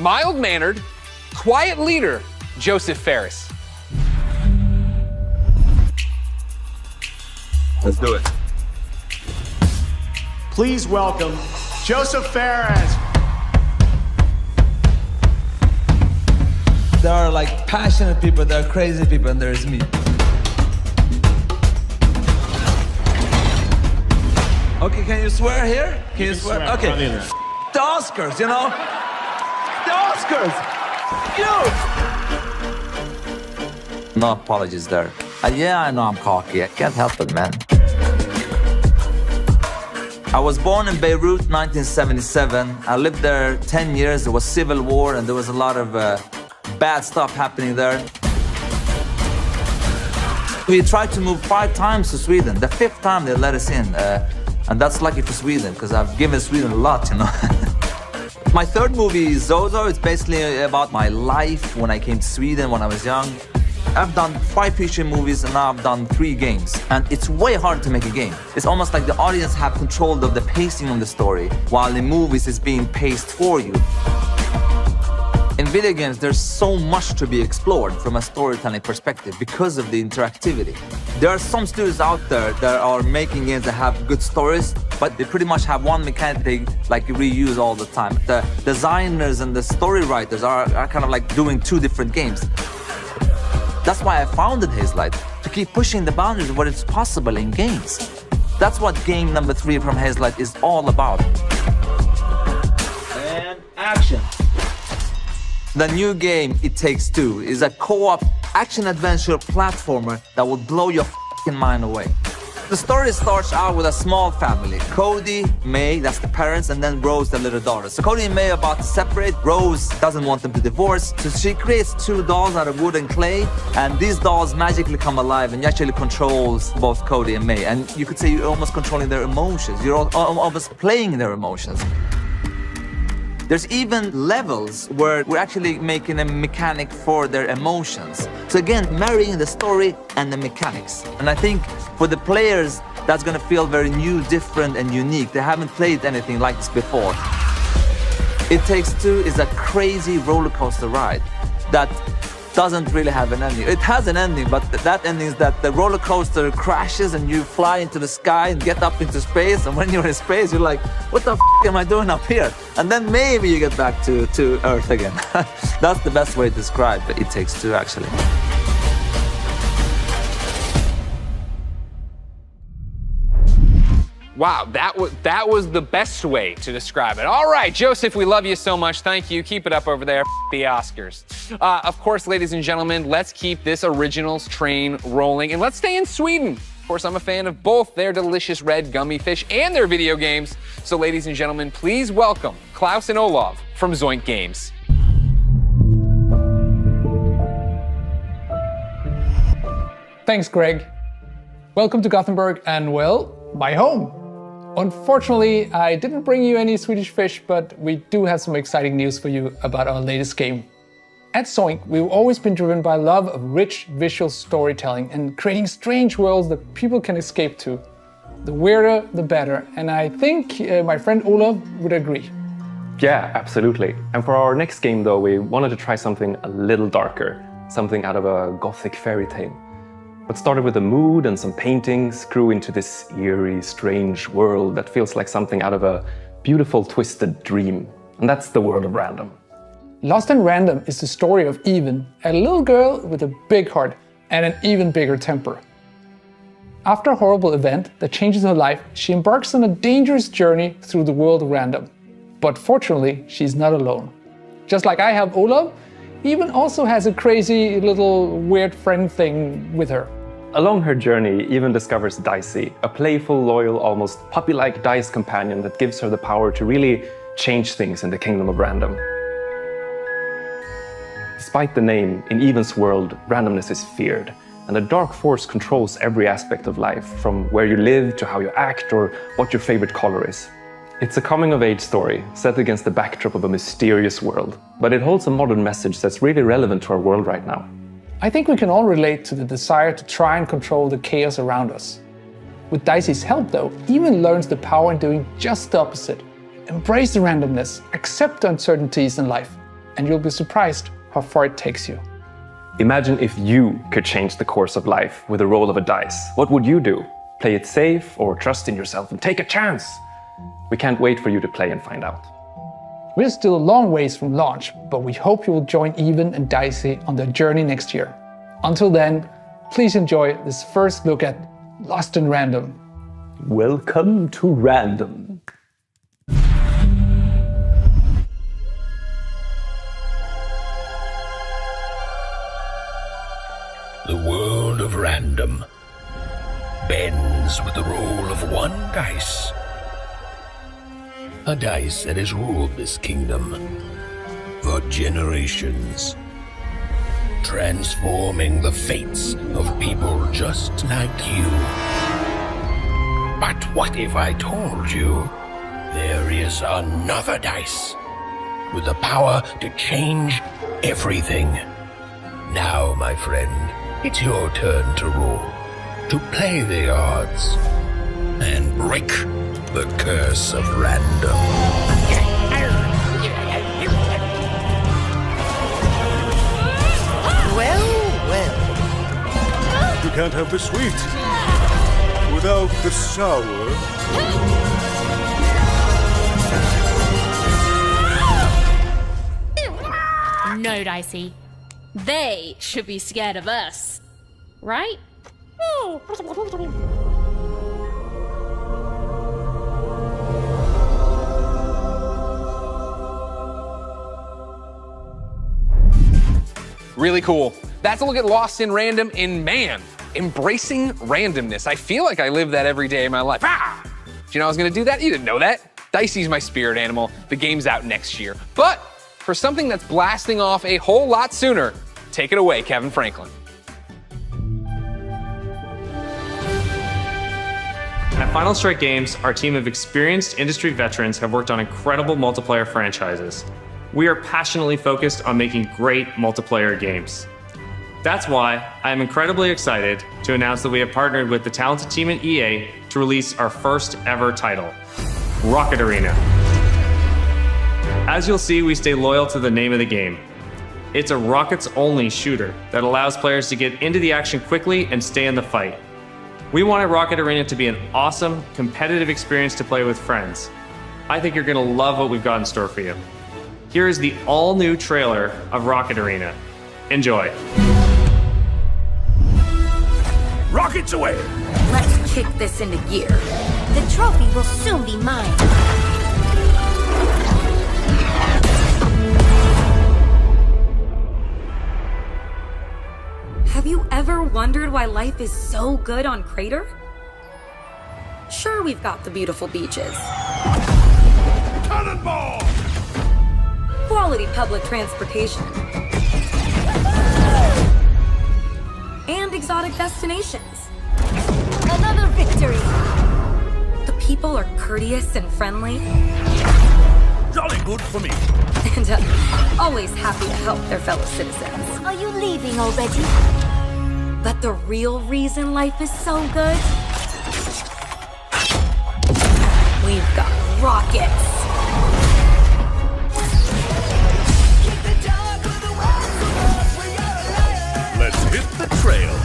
mild-mannered, quiet leader, Josef Fares. Let's do it. Please welcome Josef Fares. There are like passionate people, there are crazy people, and there's me. Okay, can you swear here? Can you swear? Okay. The Oscars, you know? The Oscars! You! No apologies there. Yeah, I know I'm cocky. I can't help it, man. I was born in Beirut, 1977. I lived there 10 years. There was civil war, and there was a lot of bad stuff happening there. We tried to move 5 times to Sweden. The 5th time they let us in. And that's lucky for Sweden, because I've given Sweden a lot, you know. My 3rd movie, Zozo, it's basically about my life when I came to Sweden when I was young. I've done 5 feature movies and now I've done 3 games. And it's way hard to make a game. It's almost like the audience have control of the pacing of the story, while in movies it's being paced for you. In video games, there's so much to be explored from a storytelling perspective because of the interactivity. There are some studios out there that are making games that have good stories, but they pretty much have one mechanic they like reuse all the time. The designers and the story writers are kind of like doing 2 different games. That's why I founded Hazelight, to keep pushing the boundaries of what is possible in games. That's what game number 3 from Hazelight is all about. And action. The new game, It Takes Two, is a co-op action-adventure platformer that will blow your f***ing mind away. The story starts out with a small family. Cody, May, that's the parents, and then Rose, the little daughter. So Cody and May are about to separate. Rose doesn't want them to divorce, so she creates 2 dolls out of wood and clay, and these dolls magically come alive and actually controls both Cody and May. And you could say you're almost controlling their emotions. You're almost playing their emotions. There's even levels where we're actually making a mechanic for their emotions. So again, marrying the story and the mechanics. And I think for the players, that's gonna feel very new, different, and unique. They haven't played anything like this before. It Takes Two is a crazy roller coaster ride that doesn't really have an ending. It has an ending, but that ending is that the roller coaster crashes and you fly into the sky and get up into space. And when you're in space, you're like, what the f am I doing up here? And then maybe you get back to Earth again. That's the best way to describe It Takes Two, actually. Wow, that was the best way to describe it. All right, Josef, we love you so much. Thank you. Keep it up over there. The Oscars. Of course, ladies and gentlemen, let's keep this originals train rolling, and let's stay in Sweden. Of course, I'm a fan of both their delicious red gummy fish and their video games. So, ladies and gentlemen, please welcome Klaus and Olav from Zoink Games. Thanks, Greg. Welcome to Gothenburg and, well, my home. Unfortunately, I didn't bring you any Swedish fish, but we do have some exciting news for you about our latest game. At Zoink, we've always been driven by love of rich visual storytelling and creating strange worlds that people can escape to. The weirder, the better, and I think my friend Olav would agree. Yeah, absolutely. And for our next game, though, we wanted to try something a little darker, something out of a gothic fairy tale. What started with a mood and some paintings grew into this eerie, strange world that feels like something out of a beautiful, twisted dream. And that's the world of Random. Lost and Random is the story of Even, a little girl with a big heart and an even bigger temper. After a horrible event that changes her life, she embarks on a dangerous journey through the world of Random. But fortunately, she's not alone. Just like I have Olav, Even also has a crazy little weird friend thing with her. Along her journey, Even discovers Dicey, a playful, loyal, almost puppy-like dice companion that gives her the power to really change things in the kingdom of Random. Despite the name, in Even's world, randomness is feared, and a dark force controls every aspect of life, from where you live to how you act or what your favorite color is. It's a coming-of-age story set against the backdrop of a mysterious world, but it holds a modern message that's really relevant to our world right now. I think we can all relate to the desire to try and control the chaos around us. With Dicey's help, though, Even learns the power in doing just the opposite. Embrace the randomness, accept the uncertainties in life, and you'll be surprised how far it takes you. Imagine if you could change the course of life with a roll of a dice. What would you do? Play it safe or trust in yourself and take a chance? We can't wait for you to play and find out. We're still a long ways from launch, but we hope you will join Even and Dicey on their journey next year. Until then, please enjoy this first look at Lost in Random. Welcome to Random. The world of random bends with the roll of one dice. A dice that has ruled this kingdom for generations, transforming the fates of people just like you. But what if I told you there is another dice with the power to change everything? Now, my friend, it's your turn to roll, to play the odds, and break the curse of random. Well. You can't have the sweet without the sour. No, Dicey. They should be scared of us. Right? Really cool. That's a look at Lost in Random, and man, embracing randomness. I feel like I live that every day of my life. Ah! Do you know I was gonna do that? You didn't know that. Dicey's my spirit animal. The game's out next year. But for something that's blasting off a whole lot sooner, take it away, Kevin Franklin. At Final Strike Games, our team of experienced industry veterans have worked on incredible multiplayer franchises. We are passionately focused on making great multiplayer games. That's why I am incredibly excited to announce that we have partnered with the talented team at EA to release our first ever title, Rocket Arena. As you'll see, we stay loyal to the name of the game. It's a rockets-only shooter that allows players to get into the action quickly and stay in the fight. We wanted Rocket Arena to be an awesome, competitive experience to play with friends. I think you're gonna love what we've got in store for you. Here is the all-new trailer of Rocket Arena. Enjoy. Rockets away! Let's kick this into gear. The trophy will soon be mine. Have you ever wondered why life is so good on Crater? Sure, we've got the beautiful beaches, Cannonball! quality public transportation, and exotic destinations. Another victory! The people are courteous and friendly, Jolly good for me. and always happy to help their fellow citizens. Are you leaving already? But the real reason life is so good? We've got rockets. Let's hit the trail.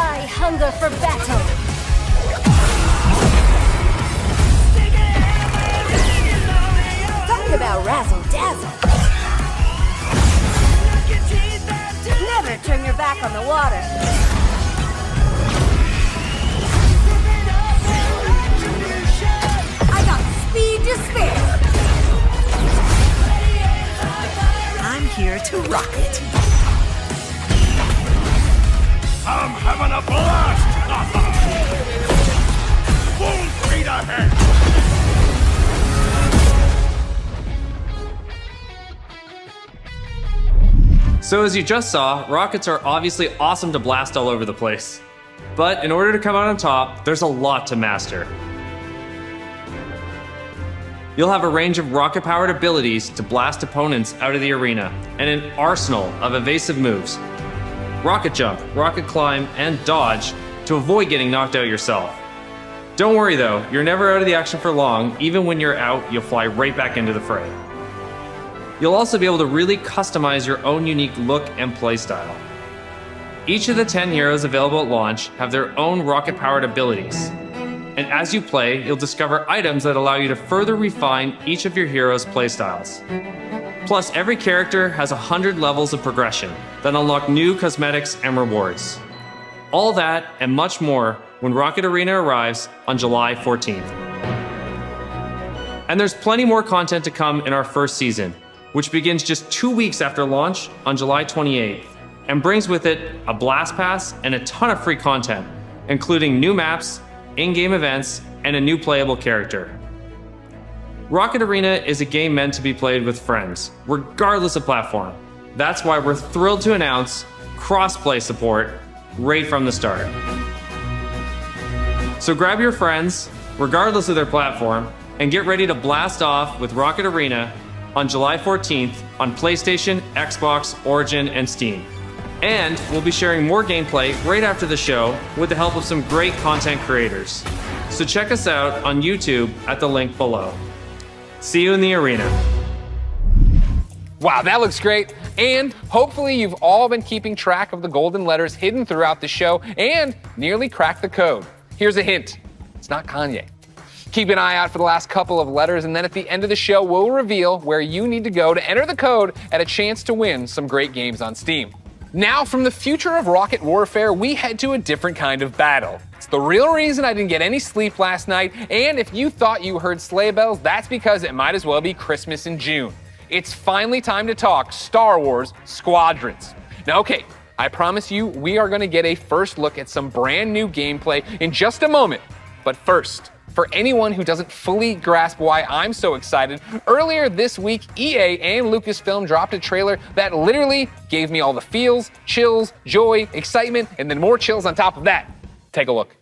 I hunger for battle. Talk about razzle dazzle. Never turn your back on the water. I got speed to spare. I'm here to rock it. I'm having a blast! Full speed ahead! So as you just saw, rockets are obviously awesome to blast all over the place. But in order to come out on top, there's a lot to master. You'll have a range of rocket-powered abilities to blast opponents out of the arena, and an arsenal of evasive moves. Rocket jump, rocket climb, and dodge to avoid getting knocked out yourself. Don't worry though, you're never out of the action for long. Even when you're out, you'll fly right back into the fray. You'll also be able to really customize your own unique look and playstyle. Each of the 10 heroes available at launch have their own rocket-powered abilities. And as you play, you'll discover items that allow you to further refine each of your heroes' playstyles. Plus, every character has 100 levels of progression that unlock new cosmetics and rewards. All that and much more when Rocket Arena arrives on July 14th. And there's plenty more content to come in our first season, which begins just 2 weeks after launch on July 28th, and brings with it a blast pass and a ton of free content, including new maps, in-game events, and a new playable character. Rocket Arena is a game meant to be played with friends, regardless of platform. That's why we're thrilled to announce cross-play support right from the start. So grab your friends, regardless of their platform, and get ready to blast off with Rocket Arena on July 14th on PlayStation, Xbox, Origin, and Steam. And we'll be sharing more gameplay right after the show with the help of some great content creators. So check us out on YouTube at the link below. See you in the arena. Wow, that looks great. And hopefully you've all been keeping track of the golden letters hidden throughout the show and nearly cracked the code. Here's a hint. It's not Kanye. Keep an eye out for the last couple of letters, and then at the end of the show, we'll reveal where you need to go to enter the code and a chance to win some great games on Steam. Now, from the future of rocket warfare, we head to a different kind of battle. It's the real reason I didn't get any sleep last night, and if you thought you heard sleigh bells, that's because it might as well be Christmas in June. It's finally time to talk Star Wars Squadrons. Now, okay, I promise you we are going to get a first look at some brand new gameplay in just a moment. But first, for anyone who doesn't fully grasp why I'm so excited, earlier this week, EA and Lucasfilm dropped a trailer that literally gave me all the feels, chills, joy, excitement, and then more chills on top of that. Take a look.